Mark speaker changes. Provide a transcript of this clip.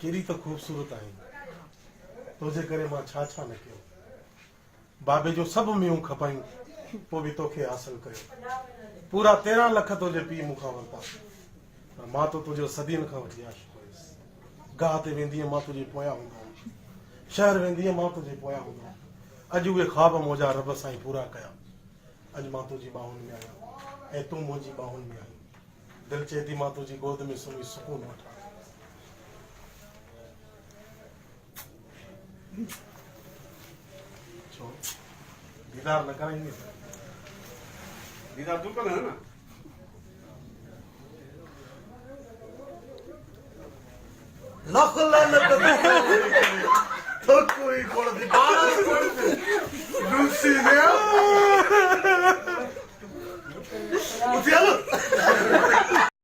Speaker 1: केरी तो खूबसूरत आई तुझे करे मां छा छा न कयो बाबे जो सब मियूं खपायूं पोइ बि तोखे हासिल कयो पूरा 13 लख तुझे पी मूंखां वरिता पर मां तो तुझो सदियुनि खां वठी आशिक़ हुयुसि गाह ते वेंदी मां तुझे पोयां हूंदो शहर वेंदी मां तुझे पोयां हूंदो अॼु उहे ख्वाब मुंहिंजा रब साईं पूरा कया अॼु मां तुंहिंजी बाहुनि में आहियां ऐं तूं मुंहिंजी बाहुनि में आहीं दिलि चए थी मां तुंहिंजी गोद में सुम्ही सुकून वठां छो दीदार न कराईंदी
Speaker 2: दीदार तू कर है ना
Speaker 1: लख लानत तो कोई कोड़ दी बारह कोड़ दी दूसरी ने उठिया